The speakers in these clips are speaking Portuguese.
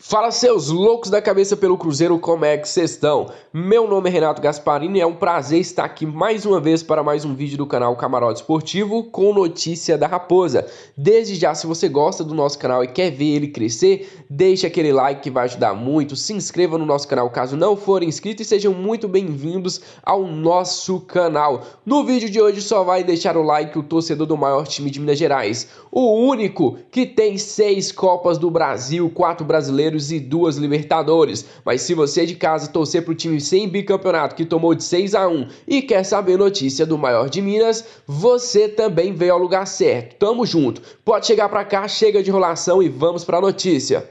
Fala, seus loucos da cabeça pelo Cruzeiro, como é que vocês estão? Meu nome é Renato Gasparini e é um prazer estar aqui mais uma vez para mais um vídeo do canal Camarote Esportivo com notícia da Raposa. Desde já, se você gosta do nosso canal e quer ver ele crescer, deixe aquele like que vai ajudar muito, se inscreva no nosso canal caso não for inscrito e sejam muito bem-vindos ao nosso canal. No vídeo de hoje só vai deixar o like o torcedor do maior time de Minas Gerais, o único que tem 6 Copas do Brasil, 4 brasileiros e 2 Libertadores. Mas se você é de casa torcer pro time sem bicampeonato que tomou de 6-1 e quer saber notícia do maior de Minas, você também veio ao lugar certo. Tamo junto. Pode chegar pra cá, chega de enrolação e vamos pra notícia.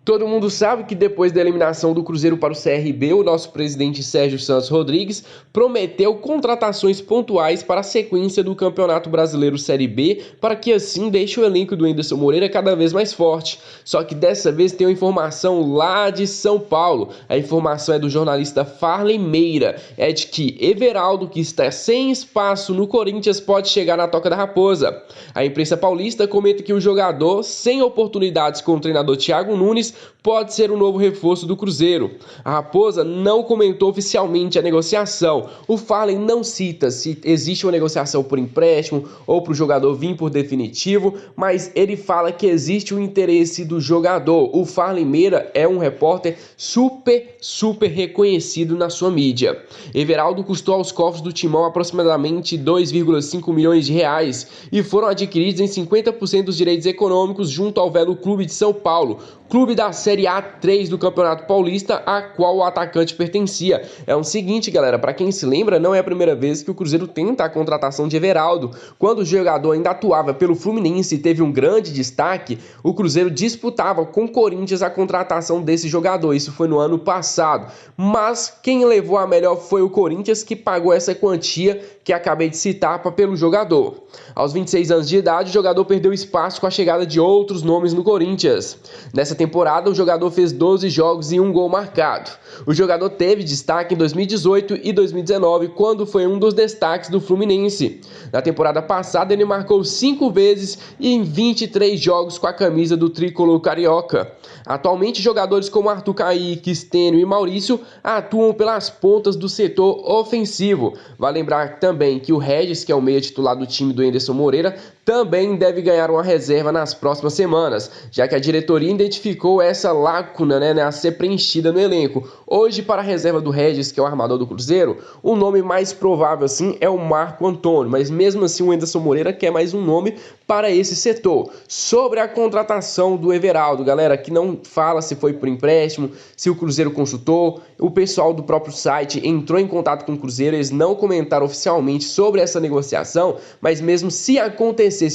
Todo mundo sabe que depois da eliminação do Cruzeiro para o CRB, o nosso presidente Sérgio Santos Rodrigues prometeu contratações pontuais para a sequência do Campeonato Brasileiro Série B, para que assim deixe o elenco do Anderson Moreira cada vez mais forte. Só que dessa vez tem uma informação lá de São Paulo. A informação é do jornalista Farley Meira, é de que Everaldo, que está sem espaço no Corinthians, pode chegar na Toca da Raposa. A imprensa paulista comenta que o jogador, sem oportunidades com o treinador Thiago Nunes, pode ser um novo reforço do Cruzeiro. A Raposa não comentou oficialmente a negociação. O Farley não cita se existe uma negociação por empréstimo ou para o jogador vir por definitivo, mas ele fala que existe o interesse do jogador. O Farley Meira é um repórter super reconhecido na sua mídia. Everaldo custou aos cofres do Timão aproximadamente 2,5 milhões de reais e foram adquiridos em 50% dos direitos econômicos junto ao Velo Clube de São Paulo, clube da Série A3 do Campeonato Paulista, a qual o atacante pertencia. É o seguinte, galera, para quem se lembra, não é a primeira vez que o Cruzeiro tenta a contratação de Everaldo. Quando o jogador ainda atuava pelo Fluminense e teve um grande destaque, o Cruzeiro disputava com o Corinthians a contratação desse jogador. Isso foi no ano passado. Mas quem levou a melhor foi o Corinthians, que pagou essa quantia que acabei de citar pelo jogador. Aos 26 anos de idade, o jogador perdeu espaço com a chegada de outros nomes no Corinthians. Nessa temporada, o jogador fez 12 jogos e 1 gol marcado. O jogador teve destaque em 2018 e 2019, quando foi um dos destaques do Fluminense. Na temporada passada, ele marcou 5 vezes e em 23 jogos com a camisa do tricolor carioca. Atualmente, jogadores como Arthur Caíque, Stênio e Maurício atuam pelas pontas do setor ofensivo. Vale lembrar também que o Regis, que é o meia titular do time do Anderson Moreira, também deve ganhar uma reserva nas próximas semanas, já que a diretoria identificou essa lacuna, a ser preenchida no elenco. Hoje, para a reserva do Regis, que é o armador do Cruzeiro, o nome mais provável assim é o Marco Antônio, mas mesmo assim o Anderson Moreira quer mais um nome para esse setor. Sobre a contratação do Everaldo, galera, que não fala se foi por empréstimo, se o Cruzeiro consultou, o pessoal do próprio site entrou em contato com o Cruzeiro, eles não comentaram oficialmente sobre essa negociação, mas mesmo se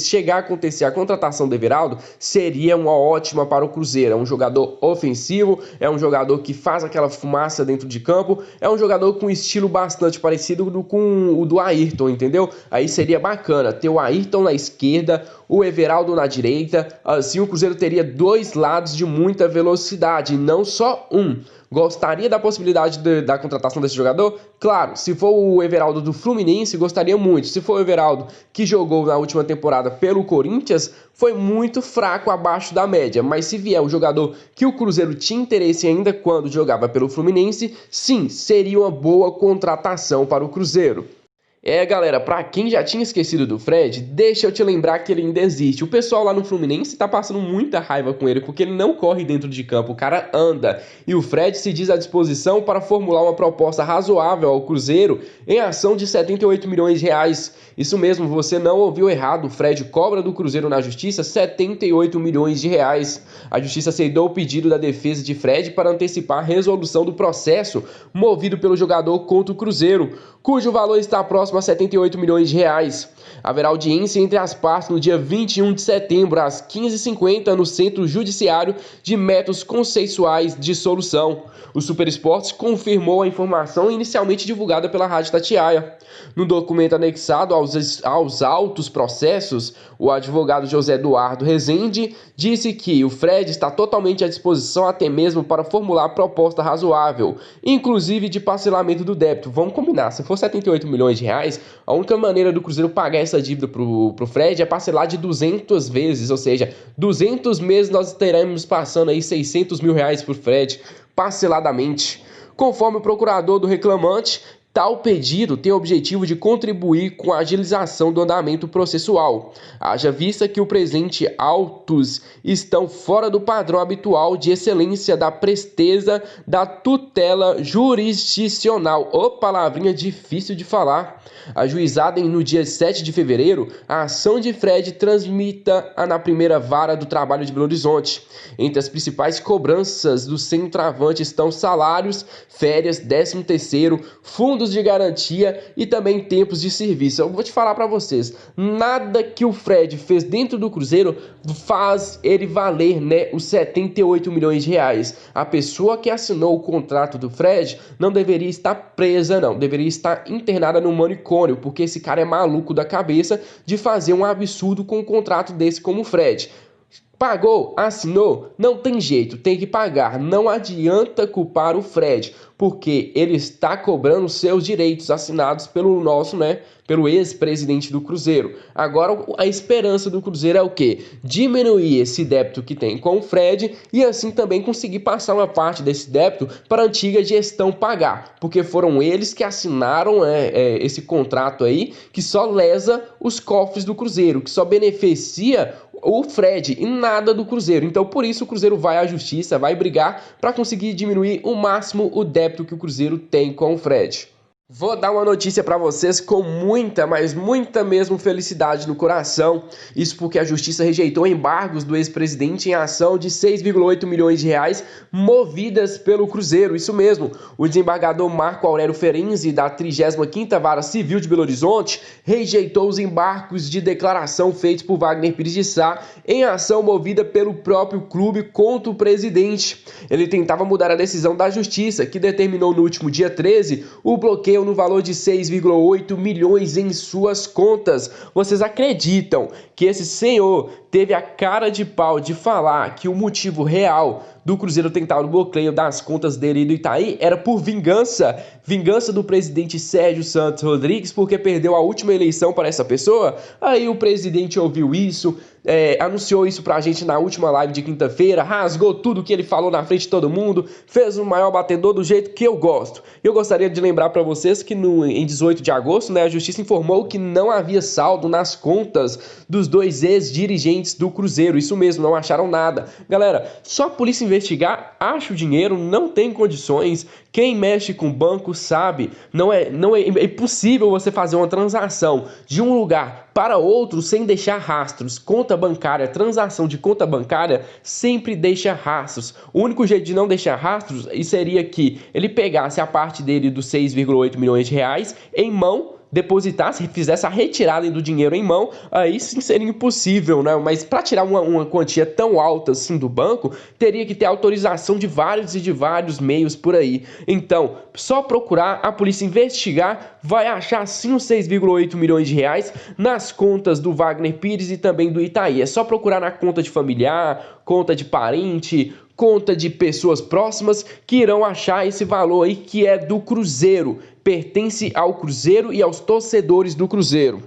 chegar a acontecer a contratação do Everaldo, seria uma ótima para o Cruzeiro. É um jogador ofensivo, é um jogador que faz aquela fumaça dentro de campo, é um jogador com um estilo bastante parecido com o do Ayrton, entendeu? Aí seria bacana ter o Ayrton na esquerda, o Everaldo na direita, assim o Cruzeiro teria 2 lados de muita velocidade, não só um. Gostaria da possibilidade da contratação desse jogador? Claro, se for o Everaldo do Fluminense, gostaria muito. Se for o Everaldo que jogou na última temporada pelo Corinthians, foi muito fraco, abaixo da média. Mas se vier o jogador que o Cruzeiro tinha interesse ainda quando jogava pelo Fluminense, sim, seria uma boa contratação para o Cruzeiro. Galera, pra quem já tinha esquecido do Fred, deixa eu te lembrar que ele ainda existe. O pessoal lá no Fluminense tá passando muita raiva com ele, porque ele não corre dentro de campo, o cara anda. E o Fred se diz à disposição para formular uma proposta razoável ao Cruzeiro em ação de 78 milhões de reais. Isso mesmo, você não ouviu errado, o Fred cobra do Cruzeiro na Justiça 78 milhões de reais. A Justiça aceitou o pedido da defesa de Fred para antecipar a resolução do processo movido pelo jogador contra o Cruzeiro, cujo valor está próximo a 78 milhões de reais. Haverá audiência entre as partes no dia 21 de setembro, às 15h50, no Centro Judiciário de Métodos Consensuais de Solução. O Super Esportes confirmou a informação inicialmente divulgada pela Rádio Itatiaia. No documento anexado aos autos processos, o advogado José Eduardo Rezende disse que o Fred está totalmente à disposição até mesmo para formular proposta razoável, inclusive de parcelamento do débito. Vamos combinar, se for 78 milhões de reais, a única maneira do Cruzeiro pagar pagar essa dívida pro Fred é parcelar de 200 vezes, ou seja, 200 meses nós teremos passando aí 600 mil reais pro Fred, parceladamente. Conforme o procurador do reclamante, tal pedido tem o objetivo de contribuir com a agilização do andamento processual, haja vista que os presentes autos estão fora do padrão habitual de excelência da presteza da tutela jurisdicional. Ô, palavrinha difícil de falar. Ajuizada no dia 7 de fevereiro, a ação de Fred transmita na primeira vara do trabalho de Belo Horizonte. Entre as principais cobranças do centroavante estão salários, férias, 13º, fundos de garantia e também tempos de serviço. Eu vou te falar para vocês, nada que o Fred fez dentro do Cruzeiro faz ele valer, né, os 78 milhões de reais. A pessoa que assinou o contrato do Fred não deveria estar presa, não, deveria estar internada no manicômio, porque esse cara é maluco da cabeça de fazer um absurdo com um contrato desse como o Fred. Pagou, assinou, não tem jeito, tem que pagar. Não adianta culpar o Fred, porque ele está cobrando seus direitos assinados pelo nosso, né, pelo ex-presidente do Cruzeiro. Agora a esperança do Cruzeiro é o quê? Diminuir esse débito que tem com o Fred e assim também conseguir passar uma parte desse débito para a antiga gestão pagar, porque foram eles que assinaram esse contrato aí que só lesa os cofres do Cruzeiro, que só beneficia o Fred e nada do Cruzeiro. Então por isso o Cruzeiro vai à justiça, vai brigar para conseguir diminuir o máximo o débito que o Cruzeiro tem com o Fred. Vou dar uma notícia para vocês com muita, mas muita mesmo felicidade no coração. Isso porque a justiça rejeitou embargos do ex-presidente em ação de 6,8 milhões de reais movidas pelo Cruzeiro. Isso mesmo, o desembargador Marco Aurélio Ferenzi, da 35ª Vara Civil de Belo Horizonte, rejeitou os embargos de declaração feitos por Wagner Pires de Sá em ação movida pelo próprio clube contra o presidente. Ele tentava mudar a decisão da justiça, que determinou no último dia 13 o bloqueio no valor de 6,8 milhões em suas contas. Vocês acreditam que esse senhor teve a cara de pau de falar que o motivo real do Cruzeiro tentar o bloqueio das contas dele e do Itaí era por vingança? Vingança do presidente Sérgio Santos Rodrigues porque perdeu a última eleição para essa pessoa? Aí o presidente ouviu isso, anunciou isso pra gente na última live de quinta-feira, rasgou tudo que ele falou na frente de todo mundo, fez o maior batedor do jeito que eu gosto. Eu gostaria de lembrar para vocês que em 18 de agosto, né, a justiça informou que não havia saldo nas contas dos dois ex-dirigentes do Cruzeiro. Isso mesmo, não acharam nada. Galera, só a polícia investigar, acha o dinheiro, não tem condições. Quem mexe com banco sabe, é impossível você fazer uma transação de um lugar para outro sem deixar rastros. Conta bancária, transação de conta bancária sempre deixa rastros. O único jeito de não deixar rastros seria que ele pegasse a parte dele dos 6,8 milhões de reais em mão, depositasse, fizesse a retirada do dinheiro em mão, aí sim seria impossível, né? Mas para tirar uma quantia tão alta assim do banco, teria que ter autorização de vários meios por aí. Então, só procurar, a polícia investigar, vai achar sim os 6,8 milhões de reais nas contas do Wagner Pires e também do Itaí. É só procurar na conta de familiar, conta de parente, conta de pessoas próximas que irão achar esse valor aí que é do Cruzeiro. Pertence ao Cruzeiro e aos torcedores do Cruzeiro.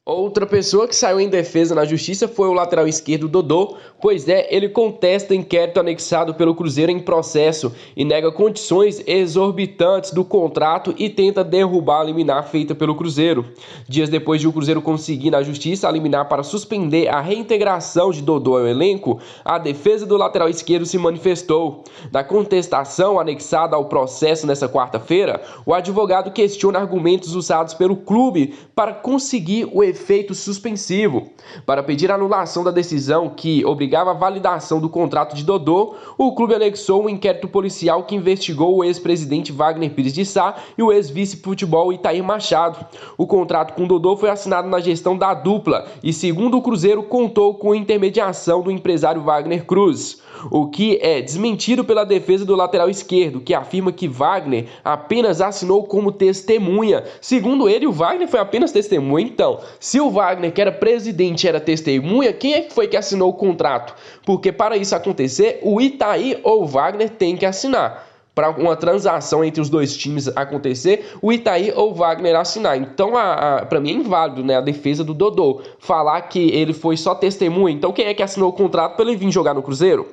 Outra pessoa que saiu em defesa na justiça foi o lateral esquerdo Dodô, pois ele contesta inquérito anexado pelo Cruzeiro em processo e nega condições exorbitantes do contrato e tenta derrubar a liminar feita pelo Cruzeiro. Dias depois de o Cruzeiro conseguir na justiça a liminar para suspender a reintegração de Dodô ao elenco, a defesa do lateral esquerdo se manifestou. Na contestação anexada ao processo nesta quarta-feira, o advogado questiona argumentos usados pelo clube para conseguir o efeito suspensivo. Para pedir a anulação da decisão que obrigava a validação do contrato de Dodô, o clube anexou um inquérito policial que investigou o ex-presidente Wagner Pires de Sá e o ex-vice-futebol Itair Machado. O contrato com Dodô foi assinado na gestão da dupla e, segundo o Cruzeiro, contou com a intermediação do empresário Wagner Cruz, o que é desmentido pela defesa do lateral esquerdo, que afirma que Wagner apenas assinou como testemunha. Segundo ele, o Wagner foi apenas testemunha. Então, se o Wagner, que era presidente, era testemunha, quem é que foi que assinou o contrato? Porque para isso acontecer, o Itaí ou o Wagner tem que assinar. para uma transação entre os dois times acontecer, o Itaí ou o Wagner assinar. Então, para mim é inválido, né, a defesa do Dodô. Falar que ele foi só testemunha. Então, quem é que assinou o contrato para ele vir jogar no Cruzeiro?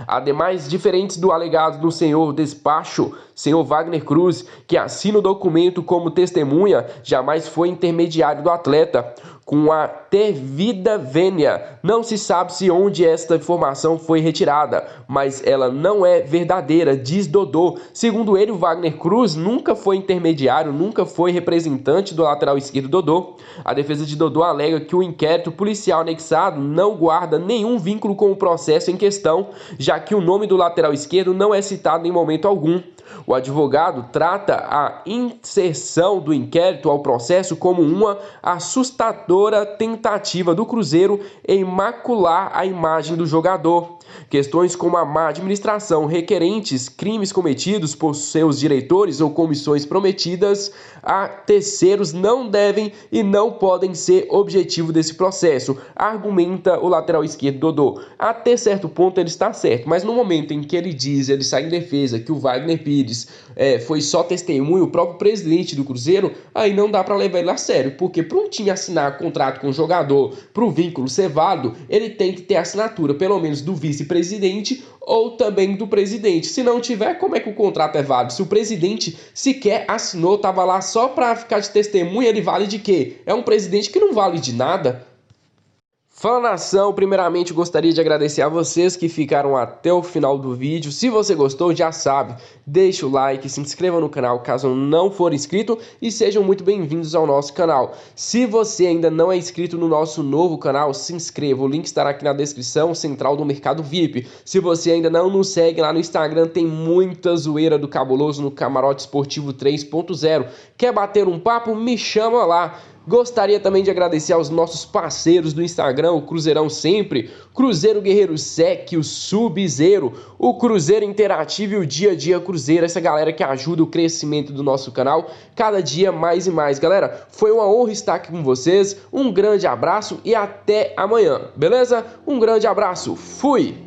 Ademais, diferentes do alegado do senhor despacho, senhor Wagner Cruz, que assina o documento como testemunha, jamais foi intermediário do atleta. Com a devida vênia, não se sabe se onde esta informação foi retirada, mas ela não é verdadeira, diz Dodô. Segundo ele, o Wagner Cruz nunca foi intermediário, nunca foi representante do lateral esquerdo Dodô. A defesa de Dodô alega que o inquérito policial anexado não guarda nenhum vínculo com o processo em questão, já que o nome do lateral esquerdo não é citado em momento algum. O advogado trata a inserção do inquérito ao processo como uma assustadora tentativa do Cruzeiro em macular a imagem do jogador. Questões como a má administração requerentes crimes cometidos por seus diretores ou comissões prometidas a terceiros não devem e não podem ser objetivo desse processo, argumenta o lateral esquerdo Dodô. Até certo ponto ele está certo, mas no momento em que ele sai em defesa que o Wagner Pires foi só testemunho, o próprio presidente do Cruzeiro, aí não dá para levar ele a sério, porque para um time assinar contrato com o jogador, para o vínculo ser válido, ele tem que ter assinatura, pelo menos do vice-presidente ou também do presidente. Se não tiver, como é que o contrato é válido? Se o presidente sequer assinou, estava lá só para ficar de testemunha, ele vale de quê? É um presidente que não vale de nada. Fala, nação, primeiramente gostaria de agradecer a vocês que ficaram até o final do vídeo. Se você gostou, já sabe, deixa o like, se inscreva no canal caso não for inscrito e sejam muito bem-vindos ao nosso canal. Se você ainda não é inscrito no nosso novo canal, se inscreva, o link estará aqui na descrição central do Mercado VIP. Se você ainda não nos segue lá no Instagram, tem muita zoeira do Cabuloso no Camarote Esportivo 3.0. Quer bater um papo? Me chama lá. Gostaria também de agradecer aos nossos parceiros do Instagram, o Cruzeirão Sempre, Cruzeiro Guerreiro Sec, o Sub-Zero, o Cruzeiro Interativo e o Dia a Dia Cruzeiro, essa galera que ajuda o crescimento do nosso canal cada dia mais e mais. Galera, foi uma honra estar aqui com vocês, um grande abraço e até amanhã, beleza? Um grande abraço, fui!